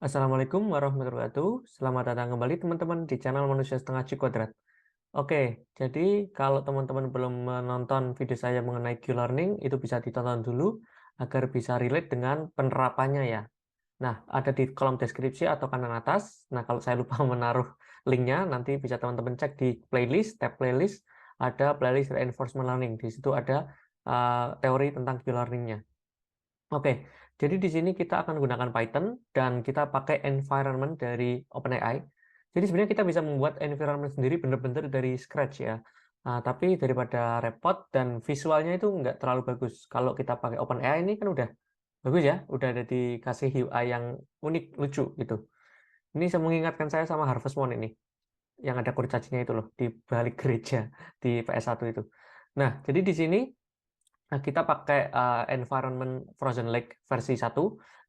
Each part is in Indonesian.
Assalamualaikum warahmatullahi wabarakatuh. Selamat datang kembali teman-teman di channel Manusia Setengah G Kuadrat. Oke, jadi kalau teman-teman belum menonton video saya mengenai Q-Learning, itu bisa ditonton dulu agar bisa relate dengan penerapannya ya. Nah, ada di kolom deskripsi atau kanan atas. Nah, kalau saya lupa menaruh linknya, nanti bisa teman-teman cek di playlist, tab playlist, ada playlist Reinforcement Learning. Di situ ada teori tentang Q-Learning-nya. Oke, jadi di sini kita akan gunakan Python dan kita pakai environment dari OpenAI. Jadi sebenarnya kita bisa membuat environment sendiri benar-benar dari scratch ya. Tapi daripada repot dan visualnya itu nggak terlalu bagus. Kalau kita pakai OpenAI ini kan udah bagus ya, udah ada dikasih UI yang unik, lucu gitu. Ini mengingatkan saya sama Harvest Moon ini, yang ada kurcacinya itu loh, di balik gereja di PS1 itu. Nah, jadi di sini kita pakai environment Frozen Lake versi 1.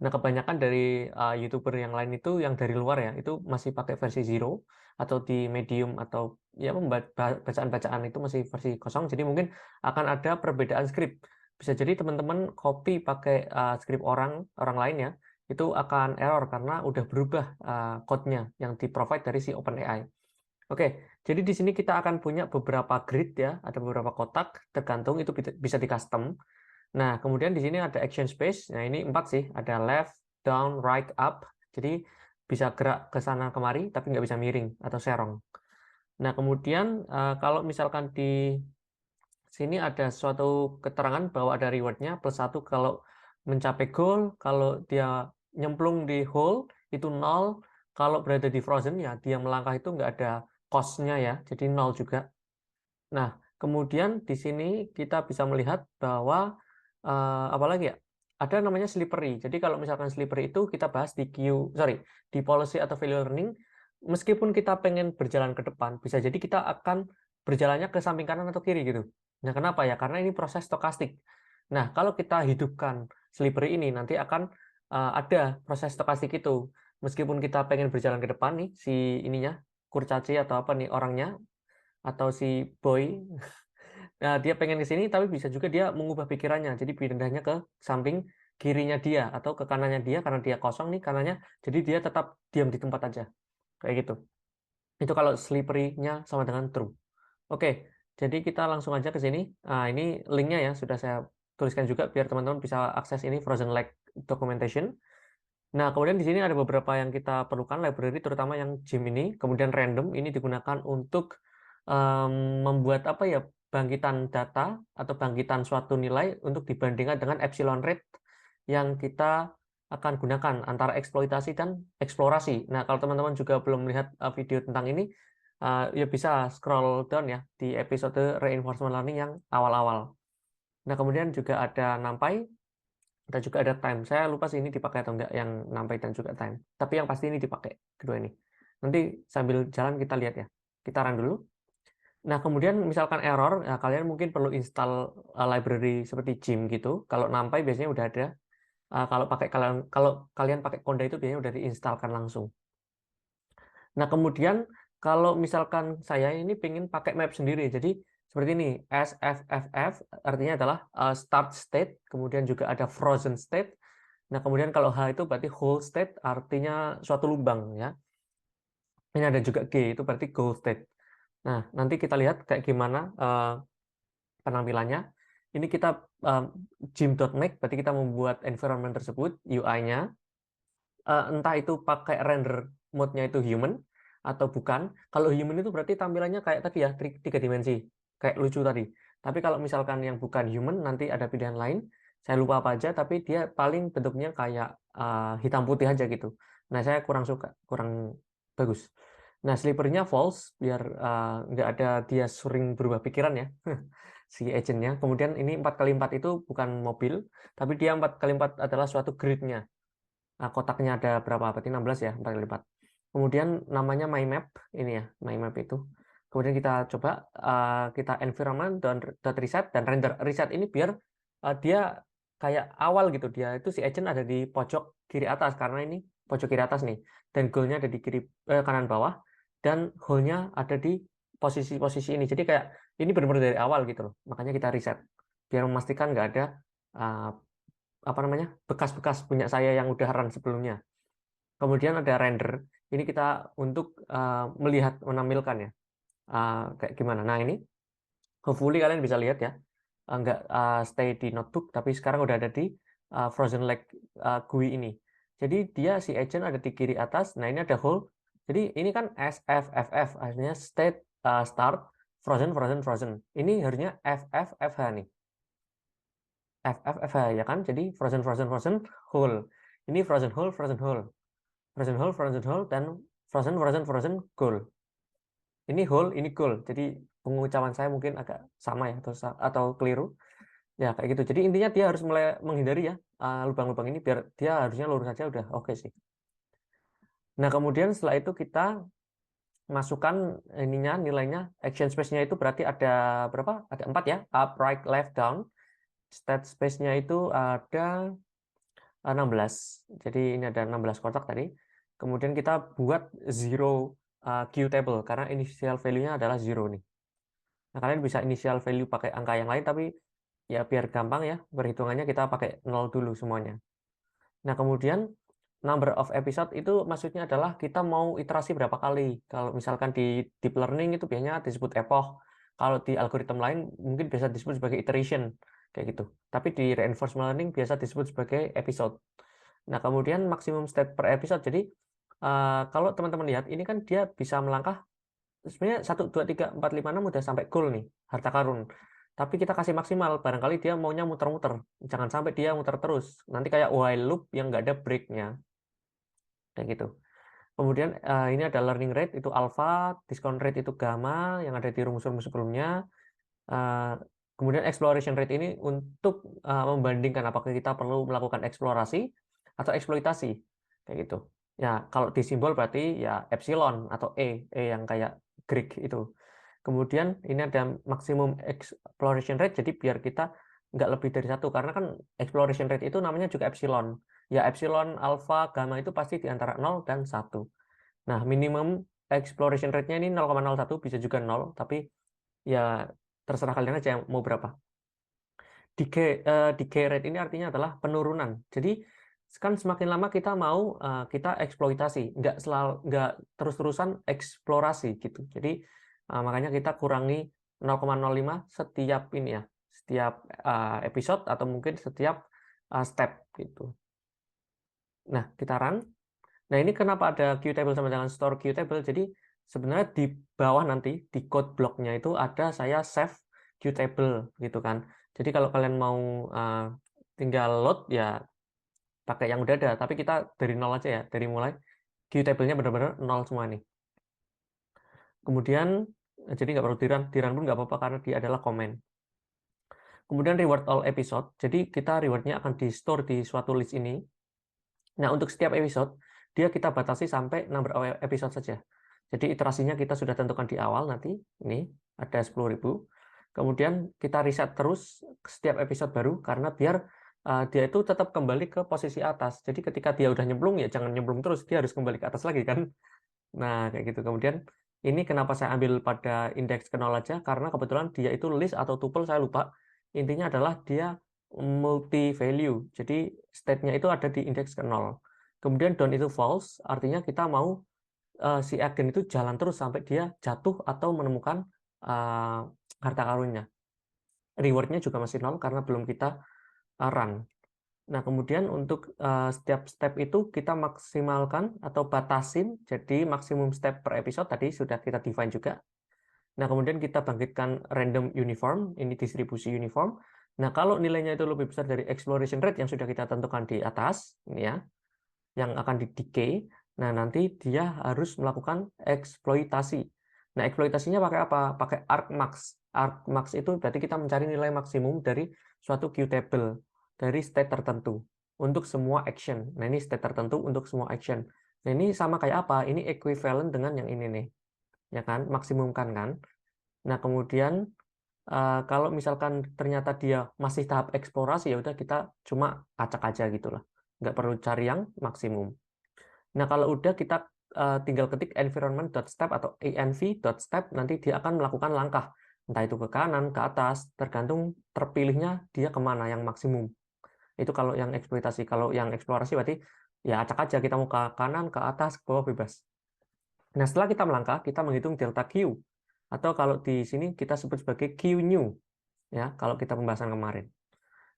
Nah, kebanyakan dari YouTuber yang lain itu yang dari luar ya, itu masih pakai versi Zero atau di Medium atau ya bacaan-bacaan itu masih versi kosong. Jadi mungkin akan ada perbedaan skrip. Bisa jadi teman-teman copy pakai skrip orang orang lain ya, itu akan error karena udah berubah code-nya yang di-provide dari si OpenAI. Oke, jadi di sini kita akan punya beberapa grid ya, ada beberapa kotak, tergantung itu bisa di custom. Nah, kemudian di sini ada action space. Nah, ini 4 sih, ada left, down, right, up. Jadi bisa gerak ke sana kemari, tapi nggak bisa miring atau serong. Nah, kemudian kalau misalkan di sini ada suatu keterangan bahwa ada rewardnya +1 kalau mencapai goal, kalau dia nyemplung di hole itu 0, kalau berada di frozen ya dia melangkah itu nggak ada cost-nya ya, jadi 0 juga. Nah, kemudian di sini kita bisa melihat bahwa apalagi ya, ada namanya slippery. Jadi kalau misalkan slippery itu kita bahas di policy atau value learning, meskipun kita pengen berjalan ke depan, bisa jadi kita akan berjalannya ke samping kanan atau kiri gitu. Nah, kenapa ya? Karena ini proses stokastik. Nah, kalau kita hidupkan slippery ini, nanti akan ada proses stokastik itu. Meskipun kita pengen berjalan ke depan nih, si ininya, kurcaci atau apa nih orangnya, atau si boy, nah, dia pengen ke sini, tapi bisa juga dia mengubah pikirannya. Jadi pindahnya ke samping kirinya dia atau ke kanannya dia karena dia kosong nih kanannya. Jadi dia tetap diam di tempat aja. Kayak gitu. Itu kalau slippery-nya sama dengan true. Oke, jadi kita langsung aja ke sini. Ini linknya ya, sudah saya tuliskan juga biar teman-teman bisa akses ini Frozen Lake Documentation. Nah, kemudian di sini ada beberapa yang kita perlukan library, terutama yang gem ini. Kemudian random ini digunakan untuk membuat apa ya, bangkitan data atau bangkitan suatu nilai untuk dibandingkan dengan epsilon rate yang kita akan gunakan antara eksploitasi dan eksplorasi. Nah, kalau teman-teman juga belum melihat video tentang ini, ya bisa scroll down ya di episode reinforcement learning yang awal-awal. Nah, kemudian juga ada NumPy, dan juga ada time. Saya lupa sih ini dipakai atau enggak yang NumPy dan juga time. Tapi yang pasti ini dipakai kedua ini. Nanti sambil jalan kita lihat ya. Kita run dulu. Nah, kemudian misalkan error, ya kalian mungkin perlu install library seperti Gym gitu. Kalau NumPy biasanya udah ada. Kalau kalian pakai Conda itu biasanya udah diinstalkan langsung. Nah, kemudian kalau misalkan saya ini pengen pakai map sendiri, jadi seperti ini, SFFF artinya adalah start state, kemudian juga ada frozen state. Nah, kemudian kalau H itu berarti whole state, artinya suatu lubang ya. Ini ada juga G, itu berarti goal state. Nah, nanti kita lihat kayak gimana penampilannya. Ini kita gym.make, berarti kita membuat environment tersebut, UI-nya. Entah itu pakai render mode-nya itu human atau bukan. Kalau human itu berarti tampilannya kayak tadi ya, tiga dimensi, kayak lucu tadi. Tapi kalau misalkan yang bukan human, nanti ada pilihan lain. Saya lupa apa aja, tapi dia paling bentuknya kayak hitam putih aja gitu. Nah, saya kurang suka, kurang bagus. Nah, slippernya false, biar nggak ada dia sering berubah pikiran ya, si agentnya. Kemudian ini 4x4 itu bukan mobil, tapi dia 4x4 adalah suatu grid-nya. Kotaknya ada berapa? Berarti 16 ya, 4 kali 4. Kemudian namanya my map, ini ya, my map itu. Kemudian kita coba, kita environment dot reset dan render. Reset ini biar dia kayak awal gitu. Dia itu si agent ada di pojok kiri atas, karena ini pojok kiri atas nih. Dan goalnya ada di kanan bawah, dan hole-nya ada di posisi-posisi ini. Jadi kayak ini benar-benar dari awal gitu loh. Makanya kita reset. Biar memastikan nggak ada uh, apa namanya, bekas-bekas punya saya yang udah run sebelumnya. Kemudian ada render. Ini kita untuk melihat, menampilkan ya. Kayak gimana. Nah, ini hopefully kalian bisa lihat ya. Nggak stay di notebook, tapi sekarang udah ada di Frozen Lake GUI ini. Jadi dia si agent ada di kiri atas. Nah, ini ada whole. Jadi ini kan SFFF, artinya state start frozen frozen frozen. Ini harusnya FFFH nih. FFFH ya kan? Jadi frozen frozen frozen whole. Ini frozen whole frozen whole. Frozen whole frozen whole dan frozen frozen frozen goal. Ini whole, ini goal. Jadi pengucapan saya mungkin agak sama ya atau keliru. Ya, kayak gitu. Jadi intinya dia harus mulai menghindari ya lubang-lubang ini biar dia harusnya lurus saja udah oke sih. Nah, kemudian setelah itu kita masukkan ininya nilainya action space-nya itu berarti ada berapa? Ada 4 ya. Up, right, left, down. State space-nya itu ada 16. Jadi ini ada 16 kotak tadi. Kemudian kita buat zero Q table karena initial value-nya adalah zero nih. Nah, kalian bisa initial value pakai angka yang lain tapi ya biar gampang ya perhitungannya kita pakai 0 dulu semuanya. Nah, kemudian number of episode itu maksudnya adalah kita mau iterasi berapa kali. Kalau misalkan di deep learning itu biasanya disebut epoch. Kalau di algoritma lain mungkin biasa disebut sebagai iteration kayak gitu. Tapi di reinforcement learning biasa disebut sebagai episode. Nah, kemudian maksimum state per episode. Jadi kalau teman-teman lihat ini kan dia bisa melangkah sebenarnya 1 2 3 4 5 6 udah sampai goal nih, harta karun. Tapi kita kasih maksimal, barangkali dia maunya muter-muter. Jangan sampai dia muter terus. Nanti kayak while loop yang nggak ada break-nya. Kayak gitu. Kemudian ini ada learning rate itu alpha, discount rate itu gamma yang ada di rumus-rumus sebelumnya. Kemudian exploration rate ini untuk membandingkan apakah kita perlu melakukan eksplorasi atau eksploitasi kayak gitu. Ya, kalau di simbol berarti ya epsilon atau E yang kayak Greek itu. Kemudian ini ada maksimum exploration rate, jadi biar kita nggak lebih dari satu, karena kan exploration rate itu namanya juga epsilon. Ya, epsilon, alpha, gamma itu pasti di antara 0 dan 1. Nah, minimum exploration rate-nya ini 0,01, bisa juga 0, tapi ya terserah kalian aja yang mau berapa. Decay rate ini artinya adalah penurunan. Jadi kan semakin lama kita mau kita eksploitasi, nggak terus-terusan eksplorasi gitu. Jadi makanya kita kurangi 0,05 setiap ini ya, setiap episode atau mungkin setiap step gitu. Nah, kita run. Nah, ini kenapa ada Qtable sama dengan store Qtable? Jadi sebenarnya di bawah nanti di code blocknya itu ada saya save Qtable gitu kan. Jadi kalau kalian mau tinggal load ya pakai yang udah ada, tapi kita dari nol aja ya, dari mulai Qtable-nya benar-benar nol semua nih. Kemudian jadi nggak perlu di-run pun nggak apa-apa karena dia adalah comment. Kemudian reward all episode, jadi kita rewardnya akan di-store di suatu list ini. Nah, untuk setiap episode, dia kita batasi sampai number of episode saja. Jadi iterasinya kita sudah tentukan di awal nanti, ini ada 10.000. Kemudian kita reset terus setiap episode baru, karena biar dia itu tetap kembali ke posisi atas. Jadi ketika dia udah nyemplung, ya jangan nyemplung terus, dia harus kembali ke atas lagi kan. Nah, kayak gitu. Kemudian ini kenapa saya ambil pada indeks ke 0 aja, karena kebetulan dia itu list atau tuple, saya lupa. Intinya adalah dia multi value. Jadi state-nya itu ada di indeks ke 0. Kemudian down itu false, artinya kita mau si agen itu jalan terus sampai dia jatuh atau menemukan harta karunnya. Reward-nya juga masih 0 karena belum kita run. Nah, kemudian untuk setiap step itu kita maksimalkan atau batasin, jadi maksimum step per episode tadi sudah kita define juga. Nah, kemudian kita bangkitkan random uniform, ini distribusi uniform. Nah, kalau nilainya itu lebih besar dari exploration rate yang sudah kita tentukan di atas, ini ya, yang akan di decay, nah nanti dia harus melakukan eksploitasi. Nah, eksploitasinya pakai apa? Pakai argmax. Argmax itu berarti kita mencari nilai maksimum dari suatu Qtable, dari state tertentu, untuk semua action. Nah, ini state tertentu untuk semua action. Nah, ini sama kayak apa? Ini equivalent dengan yang ini nih. Ya kan? Maksimumkan kan? Nah, kemudian kalau misalkan ternyata dia masih tahap eksplorasi, ya udah kita cuma acak aja gitulah. Nggak perlu cari yang maksimum. Nah, kalau udah kita tinggal ketik environment.step atau env.step, nanti dia akan melakukan langkah. Entah itu ke kanan, ke atas, tergantung terpilihnya dia kemana yang maksimum. Itu kalau yang eksploitasi. Kalau yang eksplorasi berarti Ya acak aja kita mau ke kanan, ke atas, ke bawah bebas. Nah, setelah kita melangkah, kita menghitung delta Q. Atau kalau di sini kita sebut sebagai Q new. Ya, kalau kita pembahasan kemarin.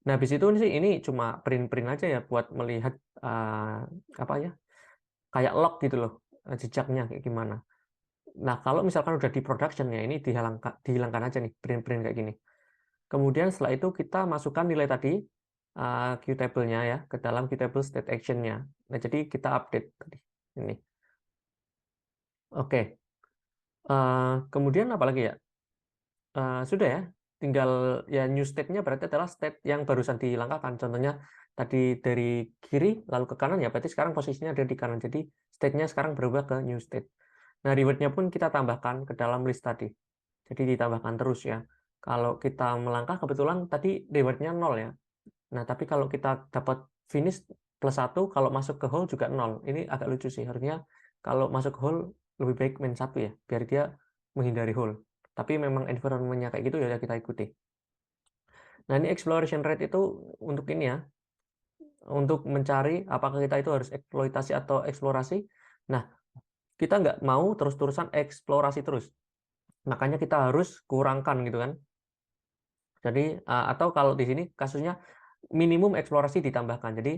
Nah, habis itu sih ini cuma print-print aja ya buat melihat apa ya? Kayak log gitu loh, jejaknya kayak gimana. Nah, kalau misalkan udah di production ya ini dihilangkan aja nih print-print kayak gini. Kemudian setelah itu kita masukkan nilai tadi Qtable-nya ya ke dalam Qtable state action-nya. Nah, jadi kita update tadi ini. Oke. Kemudian apa lagi ya? Sudah ya, tinggal ya new state-nya berarti adalah state yang barusan dihilangkan. Contohnya tadi dari kiri lalu ke kanan ya, berarti sekarang posisinya ada di kanan. Jadi state-nya sekarang berubah ke new state. Nah, reward-nya pun kita tambahkan ke dalam list tadi. Jadi ditambahkan terus ya. Kalau kita melangkah kebetulan tadi reward-nya 0 ya. Nah, tapi kalau kita dapat finish +1, kalau masuk ke hole juga 0. Ini agak lucu sih. Harusnya kalau masuk ke hole lebih baik main 1 ya, biar dia menghindari hole. Tapi memang environment-nya kayak gitu ya kita ikuti. Nah, ini exploration rate itu untuk ini ya, untuk mencari apakah kita itu harus eksploitasi atau eksplorasi. Nah, kita nggak mau terus-terusan eksplorasi terus. Makanya kita harus kurangkan gitu kan. Jadi, atau kalau di sini kasusnya minimum eksplorasi ditambahkan. Jadi,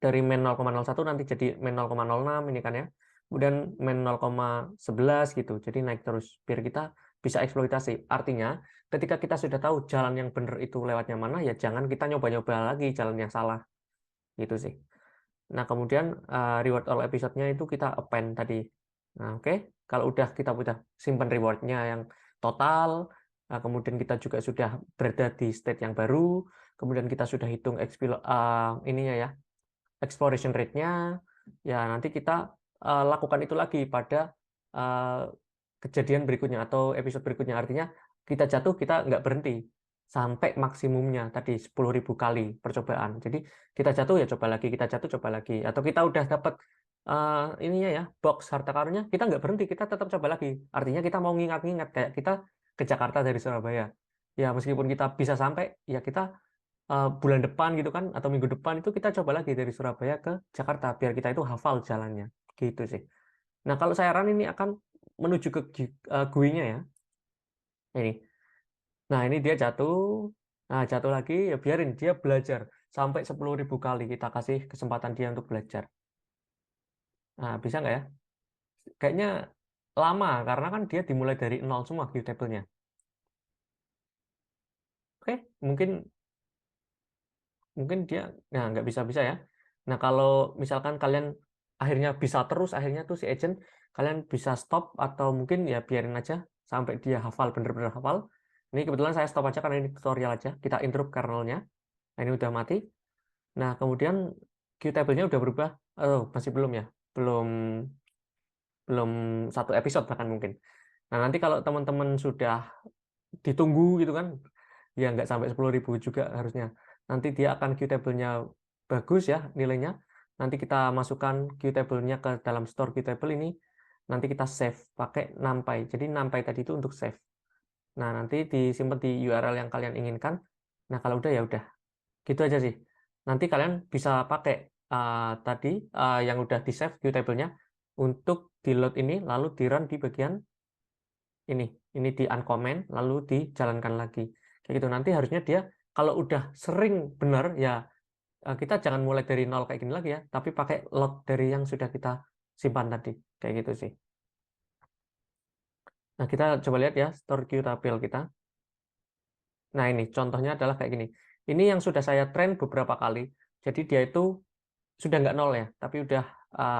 dari main 0,01 nanti jadi main 0,06 ini kan ya. Kemudian main 0,11 gitu. Jadi naik terus biar kita bisa eksploitasi. Artinya, ketika kita sudah tahu jalan yang benar itu lewatnya mana, ya jangan kita nyoba-nyoba lagi jalan yang salah. Gitu sih. Nah, kemudian reward all episode-nya itu kita append tadi. Nah, oke. Kalau kita udah simpan reward-nya yang total, kemudian kita juga sudah berada di state yang baru, kemudian kita sudah hitung ininya ya, exploration rate-nya, ya nanti kita lakukan itu lagi pada kejadian berikutnya atau episode berikutnya. Artinya kita jatuh, kita nggak berhenti sampai maksimumnya tadi 10.000 kali percobaan. Jadi kita jatuh ya coba lagi, kita jatuh coba lagi. Atau kita udah dapat ininya ya, box harta karunnya, kita nggak berhenti, kita tetap coba lagi. Artinya kita mau ngingat-ngingat kayak kita ke Jakarta dari Surabaya. Ya meskipun kita bisa sampai, ya kita bulan depan gitu kan atau minggu depan itu kita coba lagi dari Surabaya ke Jakarta biar kita itu hafal jalannya gitu sih. Nah, kalau saya run ini akan menuju ke GUI-nya ya. Ini. Nah, ini dia jatuh. Nah, jatuh lagi ya biarin dia belajar sampai 10.000 kali kita kasih kesempatan dia untuk belajar. Nah, bisa nggak ya? Kayaknya lama karena kan dia dimulai dari nol semua view table-nya. Oke, mungkin dia nah nggak bisa ya. Nah, kalau misalkan kalian akhirnya bisa terus, akhirnya tuh si agent kalian bisa stop atau mungkin ya biarin aja sampai dia hafal, bener-bener hafal. Ini kebetulan saya stop aja karena ini tutorial aja. Kita interrupt kernelnya. Nah, ini udah mati. Nah, kemudian Qtable-nya udah berubah. Oh, masih belum ya. Belum belum satu episode bahkan mungkin. Nah, nanti kalau teman-teman sudah ditunggu gitu kan, ya nggak sampai 10.000 juga harusnya. Nanti dia akan Qtable-nya bagus ya nilainya. Nanti kita masukkan Qtable-nya ke dalam store Qtable ini. Nanti kita save pakai NumPy. Jadi NumPy tadi itu untuk save. Nah, nanti disimpan di URL yang kalian inginkan. Nah, kalau udah ya udah. Gitu aja sih. Nanti kalian bisa pakai tadi yang udah di save Qtable-nya untuk di load ini lalu di run di bagian ini di uncomment lalu dijalankan lagi kayak gitu. Nanti harusnya dia kalau udah sering benar ya kita jangan mulai dari nol kayak gini lagi ya, tapi pakai log dari yang sudah kita simpan tadi kayak gitu sih. Nah, kita coba lihat ya store Qtable kita. Nah, ini contohnya adalah kayak gini. Ini yang sudah saya train beberapa kali, jadi dia itu sudah nggak nol ya, tapi udah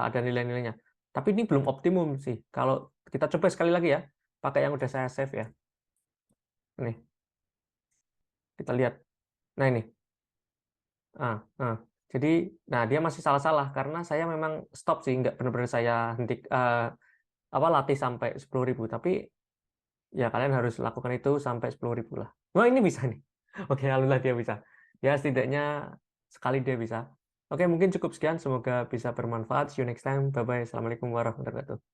ada nilai-nilainya. Tapi ini belum optimum sih. Kalau kita coba sekali lagi ya, pakai yang udah saya save ya. Nih, kita lihat. Nah, ini. Ah, ah. Jadi, nah dia masih salah-salah karena saya memang stop sih, nggak benar-benar saya henti apa latih sampai 10.000. Tapi ya kalian harus lakukan itu sampai 10.000 lah. Wah ini bisa nih. Oke, alhamdulillah dia bisa. Ya setidaknya sekali dia bisa. Oke, mungkin cukup sekian. Semoga bisa bermanfaat. See you next time. Bye-bye. Assalamualaikum warahmatullahi wabarakatuh.